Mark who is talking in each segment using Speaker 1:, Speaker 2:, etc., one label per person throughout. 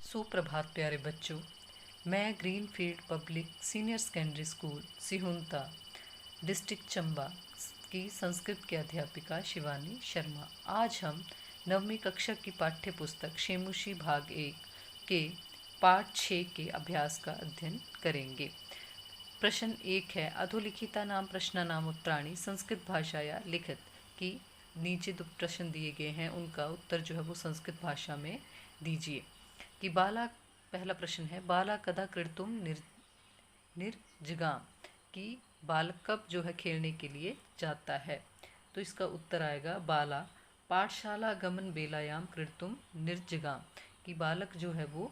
Speaker 1: सुप्रभात प्यारे बच्चों। मैं greenfield public senior secondary school Sihunta district Chamba की संस्कृत की अध्यापिका शिवानी शर्मा। आज हम 9वीं कक्षा की पाठ्य पुस्तक शेमुशी भाग 1 के पाठ 6 के अभ्यास का अध्ययन करेंगे। प्रश्न 1 है, अधोलिखिता नाम प्रश्न नाम उत्तराणी संस्कृत भाषाया लिखित। कि नीचे दो प्रश्न दिए गए हैं, उनका उत्तर जो है वो संस्कृत भाषा में दीजिए। कि बाला, पहला प्रश्न है, बाला कदा कृतुम निर्जगाम। कि बालक कब जो है खेलने के लिए जाता है। तो इसका उत्तर आएगा बाला पाठशाला गमन बेलायाम कृतुम निर्जगाम। कि बालक जो है वो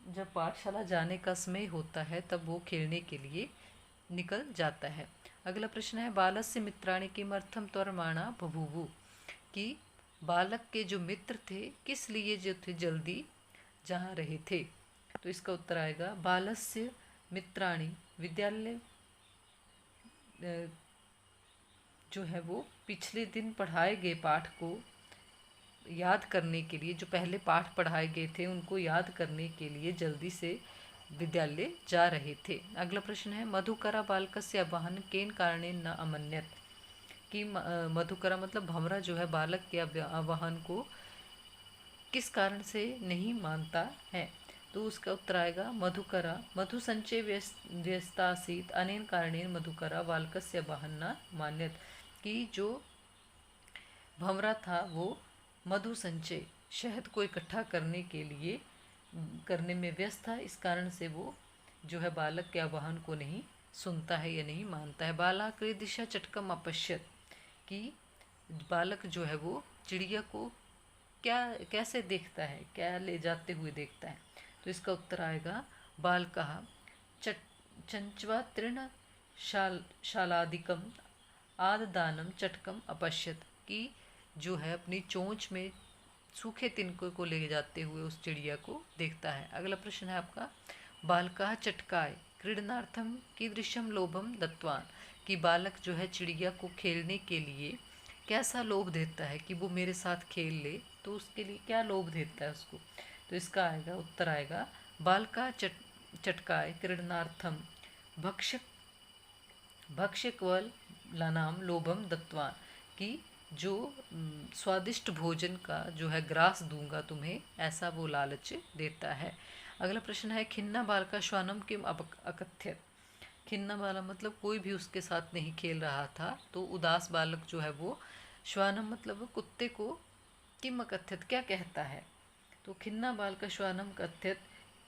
Speaker 1: जब पाठशाला जाने का समय होता है तब वो खेलने के लिए निकल जाता है। अगला प्रश्न है, बालस्य मित्राणि किमर्थम त्वरमाणा बभूवु। कि बालक के जो मित्र थे किस लिए जो थे जल्दी जा रहे थे। तो इसका उत्तर आएगा बालस्य मित्राणि विद्यालय जो है वो पिछले दिन पढ़ाए गए पाठ को याद करने के लिए, जो पहले पाठ पढ़ाए गए थे उनको याद करने के लिए जल्दी से विद्यालय जा रहे थे। अगला प्रश्न है, मधुकरा बालकस्य आवाहन केन कारणेन न अमन्यत। कि मधुकरा मतलब भंवरा जो है बालक के आवाहन को किस कारण से नहीं मानता है। तो उसका उत्तर आएगा मधुकरा मधु संचय व्यस्तासीत अनेन कारणेन मधुकरा बालकस्य आवाहन न मान्यत। कि जो भंवरा था वो मधु संचय शहद को इकट्ठा करने के लिए करने में व्यस्त था, इस कारण से वो जो है बालक के आह्वान को नहीं सुनता है या नहीं मानता है। बाला दिशा चटकम अपश्यत। कि बालक जो है वो चिड़िया को क्या कैसे देखता है, क्या ले जाते हुए देखता है। तो इसका उत्तर आएगा बालकः चंचवा तृण शालादिकम आददानम चटकम अपश्यत। कि जो है अपनी चोंच में सूखे तिनकों को ले जाते हुए उस चिड़िया को देखता है। अगला प्रश्न है आपका, बालकः चटकाय क्रीडनार्थम कीदृशम लोभम दत्तवान। कि बालक जो है चिड़िया को खेलने के लिए कैसा लोभ देता है, कि वो मेरे साथ खेल ले, तो उसके लिए क्या लोभ देता है उसको। तो इसका आएगा उत्तर आएगा बालका चटकाय क्रीडनार्थम भक्षकवल लनाम लोभम दत्तवान। कि जो स्वादिष्ट भोजन का जो है ग्रास दूंगा तुम्हें, ऐसा वो लालच देता है। अगला प्रश्न है, खिन्ना बालका श्वानम किम अकथ्यत। खिन्ना वाला मतलब कोई भी उसके साथ नहीं खेल रहा था, तो उदास बालक जो है वो श्वानम मतलब कुत्ते को किम अकथ्यत क्या कहता है। तो खिन्ना बालका श्वानम कथ्यत,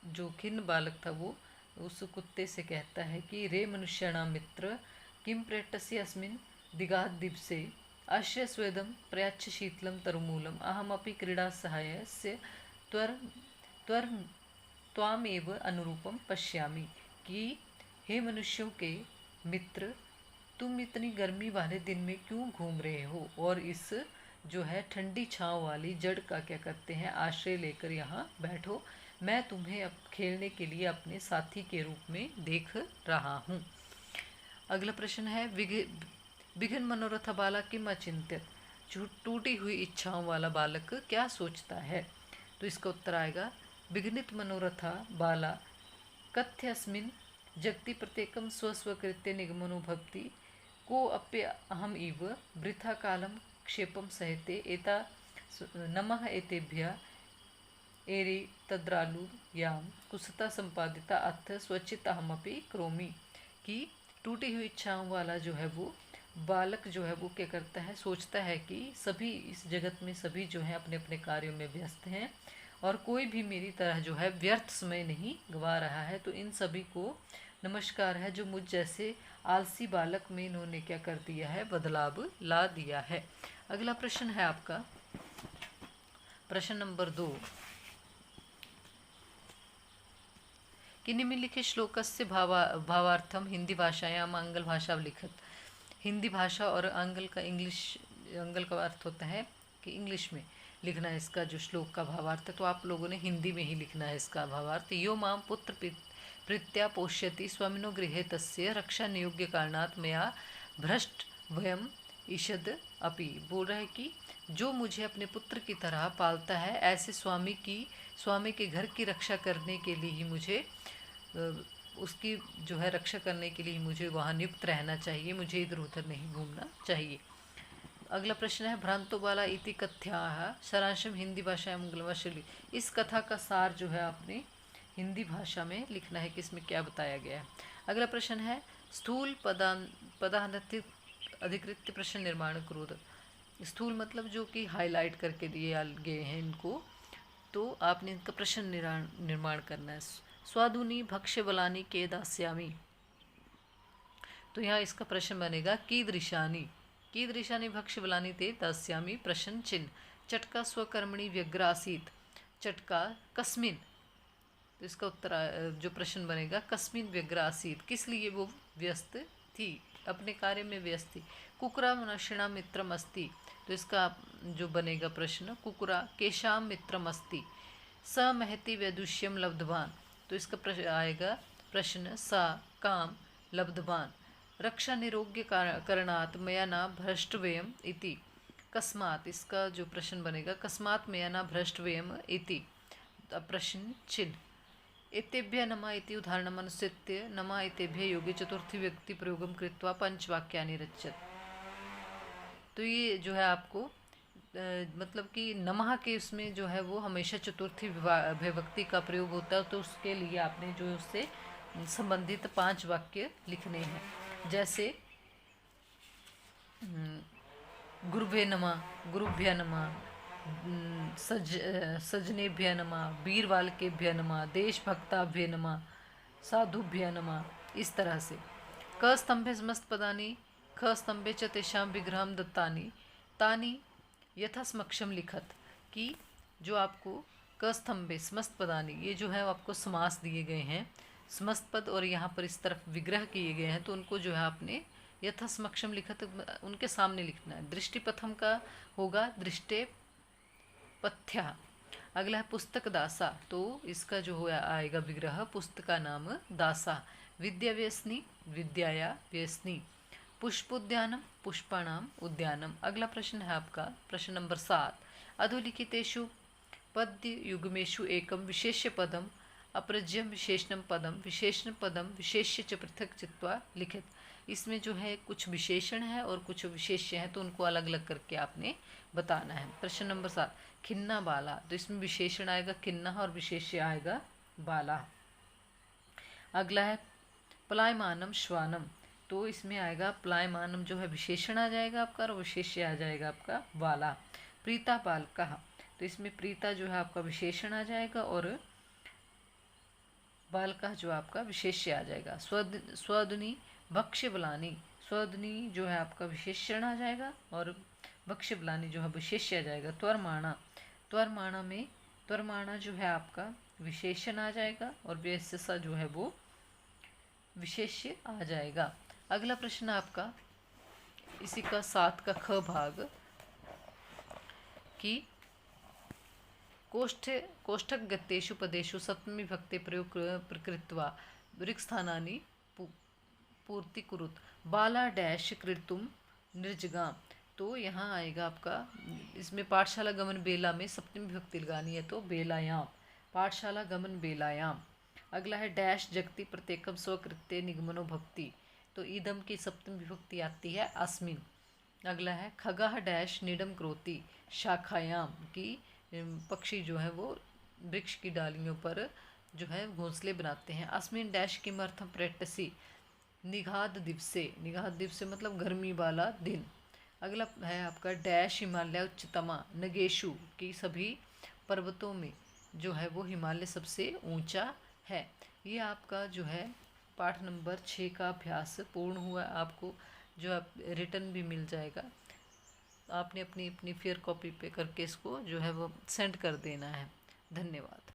Speaker 1: जो खिन्न बालक था वो उस कुत्ते से कहता है कि रे मनुष्याणाम मित्र किम प्रेटस्य अस्मिन् दिगाद दिवसे अश्य स्वेदम प्रयाच्छ शीतलम तरुमूलम अहमपि क्रीड़ा सहायस्य त्वर त्वर त्वामेव अनुरूपम पश्यामि। कि हे मनुष्यों के मित्र, तुम इतनी गर्मी वाले दिन में क्यों घूम रहे हो और इस जो है ठंडी छांव वाली जड़ का क्या करते हैं आश्रय लेकर यहाँ बैठो। मैं तुम्हें अब खेलने के लिए अपने साथी के रूप में देख रहा हूँ। अगला प्रश्न है, विघ्न मनोरथ बालक किम अचिंत्यत। टूटी हुई इच्छाओं वाला बालक क्या सोचता है। तो इसका उत्तर आएगा विघ्नित मनोरथा बाला कथ्यस्मिन् जगति प्रत्येकम स्वस्वकृत्य निगमनो भवति को अप्य अहम इव वृथा कालम क्षेपम सहते एता नमः एतेभ्य एरि तद्रालु याम कुसता संपादिता अथ स्वचित अहमपि क्रोमी। कि टूटी हुई इच्छाओं वाला जो है वो बालक जो है वो क्या करता है, सोचता है कि सभी इस जगत में सभी जो है अपने अपने कार्यों में व्यस्त हैं और कोई भी मेरी तरह जो है व्यर्थ समय नहीं गवा रहा है। तो इन सभी को नमस्कार है जो मुझ जैसे आलसी बालक में इन्होंने क्या कर दिया है, बदलाव ला दिया है। अगला प्रश्न है आपका प्रश्न नंबर 2, कि निम्नलिखित श्लोकस्य भावार्थम हिंदी भाषायाम आंग्ल भाषा लिखित। हिंदी भाषा और आंग्ल का अर्थ होता है कि इंग्लिश में लिखना है इसका जो श्लोक का भावार्थ है, तो आप लोगों ने हिंदी में ही लिखना है इसका भावार्थ। यो माम पुत्र प्रीत्या पोष्यति स्वमिनो गृहे तस्य रक्षा नियोग्य कारणात् मया भ्रष्ट वयम ईषद अपि। बोल रहा है कि जो मुझे अपने पुत्र की तरह पालता है, ऐसे स्वामी की स्वामी के घर की रक्षा करने के लिए ही मुझे उसकी जो है रक्षा करने के लिए मुझे वहाँ नियुक्त रहना चाहिए, मुझे इधर उधर नहीं घूमना चाहिए। अगला प्रश्न है भ्रांतो बाला इति कथ्याः सारांशम हिंदी भाषा मंगलवाशली। इस कथा का सार जो है आपने हिंदी भाषा में लिखना है कि इसमें क्या बताया गया है। अगला प्रश्न है स्थूल पदान्तित अधिकृत प्रश्न निर्माण क्रोध। स्थूल मतलब जो कि हाईलाइट करके दिए गए हैं इनको, तो आपने इनका प्रश्न निर्माण करना है। स्वादुनी भक्ष्य बलानी के दास्यामी, तो यहाँ इसका प्रश्न बनेगा कीदृशानि भक्ष्य बलानी ते दास्यामी प्रश्न चिन्ह। चटका स्वकर्मणि व्यग्र आसीत, चटका कस्मिन, तो इसका उत्तर जो प्रश्न बनेगा कस्मिन व्यग्र आसीत, किस लिए वो व्यस्त थी, अपने कार्य में व्यस्त थी। कुकुरा मनुष्यणा मित्रम अस्ति, तो इसका जो बनेगा प्रश्न कुकुरा केशाम मित्रम अस्ति। स महति वैदुष्यम लब्धवान, तो इसका प्रश्न आएगा प्रश्न सा काम लब्धवान। रक्षा निरोग्य करणात् मया न भ्रष्टव्यम इति कस्मात्, इसका जो प्रश्न बनेगा कस्मात् मया न भ्रष्टव्यम इति प्रश्न चिन्ह। एतेभ्य नमा इति उदाहरणम् अनुसृत्य नमा एतेभ्य योगे चतुर्थी व्यक्ति प्रयोगम कृत्वा पंचवाक्यानि रचत। तो ये जो है आपको मतलब कि नमः के उसमें जो है वो हमेशा चतुर्थी विभक्ति का प्रयोग होता है, तो उसके लिए आपने जो उससे संबंधित 5 वाक्य लिखने हैं। जैसे गुरुभ्य नमः, गुरुभ्य नमः, सजनेभ्य नमः, वीरवालकेभ्य नमः, देशभक्ताभ्य नमः, साधुभ्य नमः, इस तरह से। क स्तंभे समस्त पदानि ख स्तंभे च तेषां विग्रहं दत्तानि तानि यथा समक्षम लिखत, कि जो आपको क स्तंभे समस्त पदानि, ये जो है आपको समास दिए गए हैं, समस्त पद और यहाँ पर इस तरफ विग्रह किए गए हैं, तो उनको जो है आपने यथा समक्षम लिखत उनके सामने लिखना है। दृष्टिपथम का होगा दृष्टे पथ्या। अगला है पुस्तक दासा, तो इसका जो हो आएगा विग्रह पुस्तक का नाम दासा। विद्या व्यसनी विद्याया व्यसनी। पुष्पोद्यानम पुष्पाणाम उद्यानम। अगला प्रश्न है आपका प्रश्न नंबर 7। अधोलिखितेषु पद्य युग्मेषु एकम विशेष्य पदम अप्रज्यम विशेषण पदम विशेष्य च पृथक चित्वा लिखित। इसमें जो है कुछ विशेषण है और कुछ विशेष्य है, तो उनको अलग अलग करके आपने बताना है। प्रश्न नंबर 7 खिन्ना बाला, तो इसमें विशेषण आएगा खिन्ना और विशेष्य आएगा बाला। अगला है प्लायमानम श्वानम, तो इसमें आएगा प्लायमानम जो है विशेषण आ जाएगा आपका और विशेष्य आ जाएगा आपका बाला। प्रीता बालका, तो इसमें प्रीता जो है आपका विशेषण आ जाएगा और बालका जो आपका विशेष्य आ जाएगा। स्वदुनी भक्ष्य बलानी, स्वदुनी जो है आपका विशेषण आ जाएगा और भक्ष्य बलानी जो है विशेष्य आ जाएगा। त्वरमाणा, त्वरमाणा में त्वरमाणा जो है आपका विशेषण आ जाएगा और व्यस्यसा जो है वो विशेष्य आ जाएगा। अगला प्रश्न आपका इसी का 7 का ख भाग, कि कोष्ठक गतेषु पदेषु सप्तमी भक्ति प्रयोग प्रकृत्वा ऋक्स्थानानि पूर्ति कुरुत। बाला डैश कृतुम निर्जगाम, तो यहाँ आएगा आपका इसमें पाठशाला गमन बेला में सप्तमी भक्ति लगानी है, तो बेलायाम, पाठशाला गमन बेलायाम। अगला है डैश जगति प्रत्येकम स्वकृत्य निगमनो भक्ति, तो ईदम की सप्तमी विभक्ति आती है अस्मिन। अगला है खगः डैश निडम क्रोति शाखायाम, की पक्षी जो है वो वृक्ष की डालियों पर जो है घोंसले बनाते हैं। अस्मिन डैश किमर्थम प्रैक्टिसी निघाद दिवसे, निघाद दिवसे मतलब गर्मी वाला दिन। अगला है आपका डैश हिमालय उच्चतमा नगेशु, की सभी पर्वतों में जो है वो हिमालय सबसे ऊंचा है। ये आपका जो है पाठ नंबर 6 का अभ्यास पूर्ण हुआ। आपको जो आप रिटर्न भी मिल जाएगा, आपने अपनी फेयर कॉपी पे करके इसको जो है वो सेंड कर देना है। धन्यवाद।